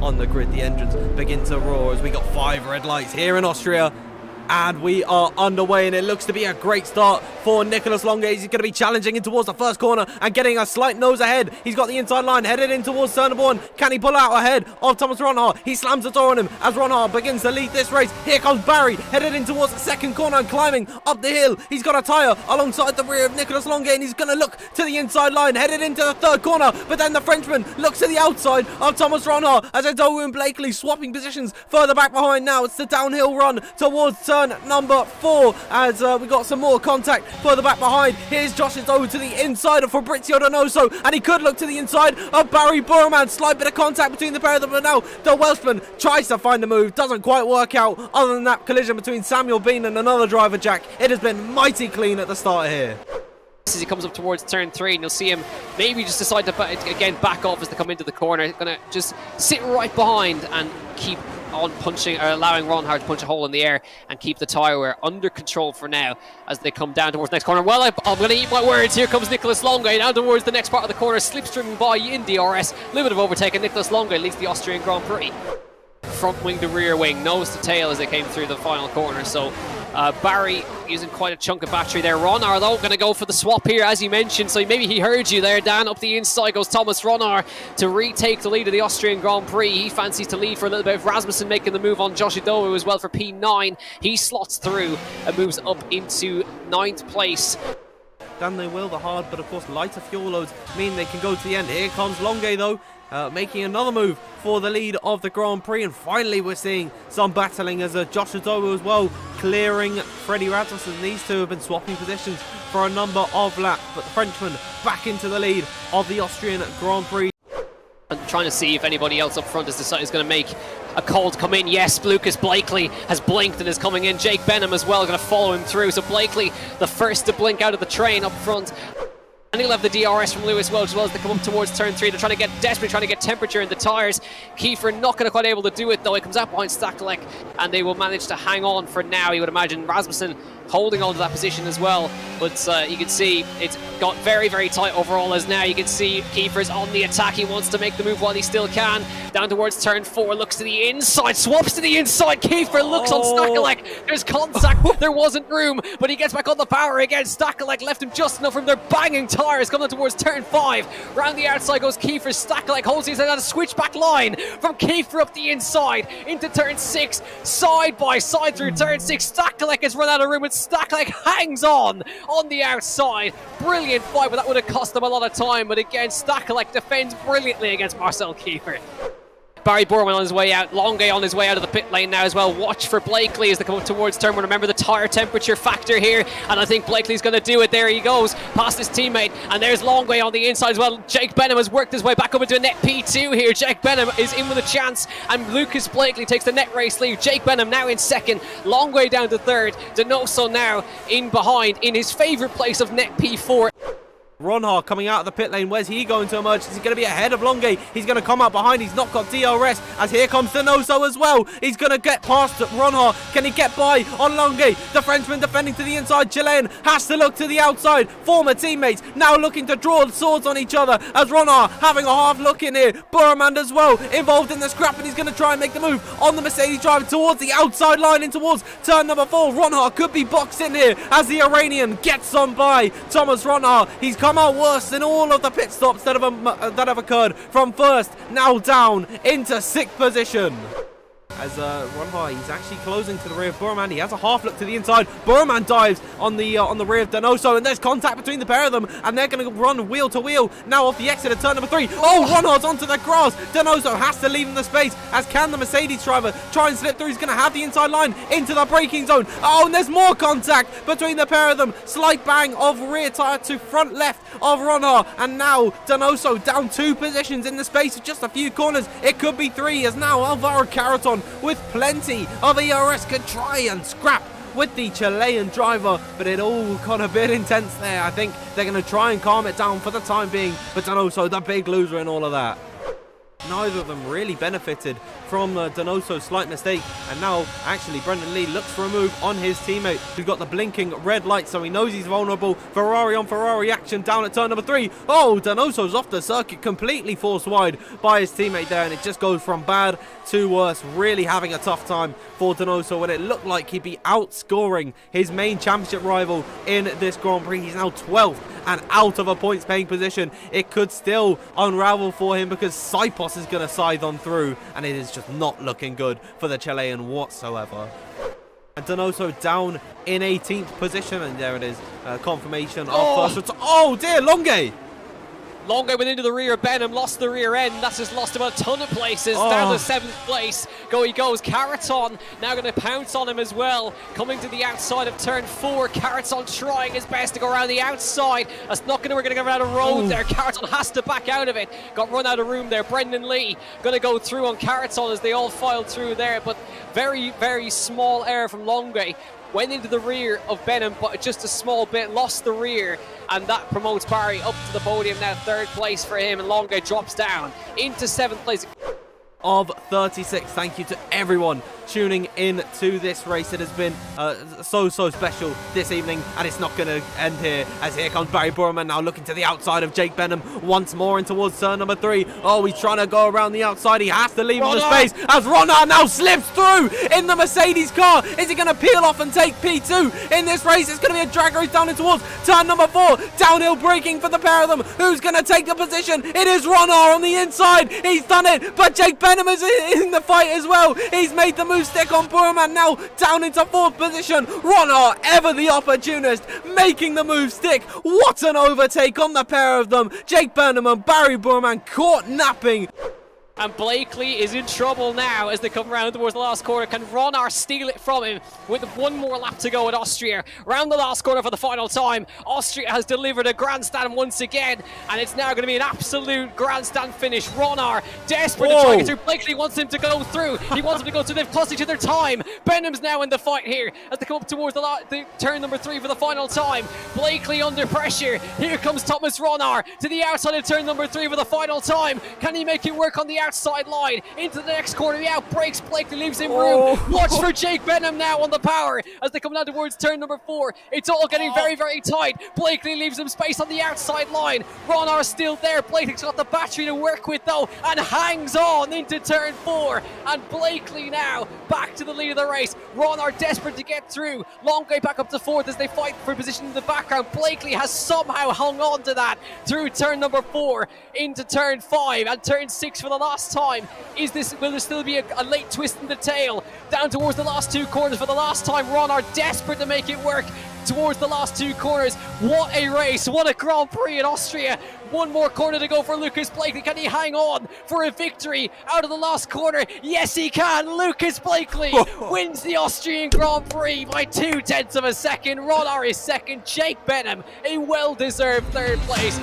on the grid. The engines begin to roar as we got 5 red lights here in Austria. And we are underway, and it looks to be a great start for Nicholas Longe. He's going to be challenging in towards the first corner and getting a slight nose ahead. He's got the inside line headed in towards turn number 1. Can he pull out ahead of Thomas Ronhart? He slams the door on him as Ronhart begins to lead this race. Here comes Barry headed in towards the second corner and climbing up the hill. He's got a tyre alongside the rear of Nicholas Longe, and he's going to look to the inside line headed into the third corner. But then the Frenchman looks to the outside of Thomas Ronhart as Adowu and Blakely swapping positions further back behind. Now it's the downhill run towards turn number 4 as we got some more contact further back behind. Here's Josh Adowu to the inside of Fabrizio Donoso, and he could look to the inside of Barry Burman. Slight bit of contact between the pair of them, but now the Welshman tries to find the move, doesn't quite work out. Other than that collision between Samuel Bean and another driver, Jack, it has been mighty clean at the start here. As he comes up towards turn 3, and you'll see him maybe just decide to again back off as they come into the corner. Gonna just sit right behind and keep on punching, or allowing Ronhart to punch a hole in the air and keep the tyre wear under control for now as they come down towards the next corner. Well, I'm going to eat my words. Here comes Nicholas Longe down towards the next part of the corner, slipstreaming by in DRS. A little bit of overtake, and Nicholas Longe leads the Austrian Grand Prix. Front wing to rear wing, nose to tail as they came through the final corner. So Barry using quite a chunk of battery there. Ronhart though going to go for the swap here, as you mentioned, so maybe he heard you there, Dan. Up the inside goes Thomas Ronhart to retake the lead of the Austrian Grand Prix. He fancies to lead for a little bit. Rasmussen making the move on Josh Adowu as well for P9. He slots through and moves up into 9th place. Dan, they will the hard, but of course lighter fuel loads mean they can go to the end. Here comes Longe though, making another move for the lead of the Grand Prix, and finally we're seeing some battling as Josh Adowu as well clearing Freddie Rasmussen. These two have been swapping positions for a number of laps, but the Frenchman back into the lead of the Austrian Grand Prix. I'm trying to see if anybody else up front is going to make a call to come in. Yes, Lucas Blakely has blinked and is coming in. Jake Benham as well going to follow him through. So Blakely, the first to blink out of the train up front. And he'll have the DRS from Lewis Welch as well as they come up towards turn 3. They're desperately trying to get temperature in the tyres. Kiefer not going to quite able to do it though. He comes out behind Stakelek and they will manage to hang on for now. You would imagine Rasmussen holding on to that position as well, but you can see it's got very, very tight overall as now you can see Kiefer's on the attack. He wants to make the move while he still can. Down towards turn 4, looks to the inside, swaps to the inside. Kiefer looks on Stakelek. There's contact. There wasn't room, but he gets back on the power again. Stakelek left him just enough from their banging tyres. Coming towards turn 5. Round the outside goes Kiefer. Stakelek holds his head on a switchback line from Kiefer up the inside into turn 6. Side by side through turn 6. Stakelek has run out of room and Stakelek hangs on the outside. Brilliant fight, but that would have cost them a lot of time. But again, Stakelek defends brilliantly against Marcel Kiefer. Barry Borman on his way out, Longe on his way out of the pit lane now as well. Watch for Blakely as they come up towards turn 1. Remember the tyre temperature factor here, and I think Blakely's going to do it. There he goes, past his teammate, and there's Longe on the inside as well. Jake Benham has worked his way back up into a net P2 here. Jake Benham is in with a chance, and Lucas Blakely takes the net race lead. Jake Benham now in second, Longe down to third. Donoso now in behind in his favourite place of net P4. Ronhart coming out of the pit lane. Where's he going to emerge? Is he going to be ahead of Longe? He's going to come out behind. He's not got DRS as here comes Donoso as well. He's going to get past Ronhart. Can he get by on Longe? The Frenchman defending to the inside. Chilean has to look to the outside. Former teammates now looking to draw swords on each other as Ronhart having a half look in here. Burman as well involved in the scrap, and he's going to try and make the move on the Mercedes driver towards the outside line in towards turn number 4. Ronhart could be boxed in here as the Iranian gets on by Thomas Ronhart. He's come out worse than all of the pit stops that have occurred from first, now down into 6th position. As Ronhart, he's actually closing to the rear of Burman. He has a half look to the inside. Burman dives on the rear of Donoso, and there's contact between the pair of them, and they're going to run wheel to wheel now off the exit of turn number 3. Oh, Ronhart's onto the grass. Donoso has to leave him the space, as can the Mercedes driver try and slip through. He's going to have the inside line into the braking zone. Oh, and there's more contact between the pair of them. Slight bang of rear tyre to front left of Ronhart, and now Donoso down 2 positions in the space of just a few corners. It could be 3, as now Alvaro Caraton with plenty of ERS could try and scrap with the Chilean driver, but it all got a bit intense there. I think they're going to try and calm it down for the time being, but Donoso the big loser in all of that. Neither of them really benefited from Donoso, slight mistake, and now actually Brendan Lee looks for a move on his teammate who's got the blinking red light, so he knows he's vulnerable. Ferrari on Ferrari action down at turn number 3. Oh, Donoso's off the circuit, completely forced wide by his teammate there, and it just goes from bad to worse. Really having a tough time for Donoso when it looked like he'd be outscoring his main championship rival in this Grand Prix. He's now 12th and out of a points paying position. It could still unravel for him because Saipos is going to scythe on through, and it is just not looking good for the Chilean whatsoever. And Donoso down in 18th position, and there it is, confirmation of first. Oh dear, Longue! Longue went into the rear of Benham, lost the rear end. That's just lost him a ton of places. Down to 7th place. He goes. Caraton now going to pounce on him as well. Coming to the outside of turn 4. Caraton trying his best to go around the outside. That's not going to work. Going to go out of road there. Caraton has to back out of it. Got run out of room there. Brendan Lee going to go through on Caraton as they all filed through there. But very, very small error from Longue. Went into the rear of Benham, but just a small bit, lost the rear, and that promotes Barry up to the podium now. 3rd place for him, and Longue drops down into 7th place. Of 36. Thank you to everyone tuning in to this race. It has been so special this evening, and it's not going to end here, as here comes Barry Burman now looking to the outside of Jake Benham once more in towards turn number 3. Oh, he's trying to go around the outside. He has to leave him the space as Ronard now slips through in the Mercedes car. Is he going to peel off and take P2 in this race? It's going to be a drag race down in towards turn number 4. Downhill braking for the pair of them. Who's going to take the position? It is Ronard on the inside. He's done it, but Jake Benham is in the fight as well. He's made the move stick on Burman now down into 4th position. Ronard, ever the opportunist, making the move stick. What an overtake on the pair of them. Jake Benham and Barry Burman caught napping. And Blakely is in trouble now as they come round towards the last corner. Can Ronard steal it from him with one more lap to go at Austria? Round the last corner for the final time. Austria has delivered a grandstand once again, and it's now going to be an absolute grandstand finish. Ronard desperate to try and get through. Blakely wants him to go through. He wants him to go through. They've cost each other time. Benham's now in the fight here as they come up towards the turn number 3 for the final time. Blakely under pressure. Here comes Thomas Ronard to the outside of turn number 3 for the final time. Can he make it work on the outside line into the next corner? He outbrakes Blakely, leaves him room. Watch for Jake Benham now on the power as they come down towards turn number 4. It's all getting very, very tight. Blakely leaves him space on the outside line. Ronard still there. Blakely's got the battery to work with though, and hangs on into turn 4. And Blakely now back to the lead of the race. Ronard desperate to get through. Longue back up to 4th as they fight for position in the background. Blakely has somehow hung on to that through turn number 4 into turn 5 and turn 6 for the last time. Will there still be a late twist in the tail down towards the last 2 corners for the last time? Ronard desperate to make it work towards the last 2 corners. What a race, what a Grand Prix in Austria. One more corner to go for Lucas Blakely. Can he hang on for a victory out of the last corner? Yes, he can. Lucas Blakely wins the Austrian Grand Prix by 0.2 of a second. Ronard is second. Jake Benham, a well-deserved 3rd place.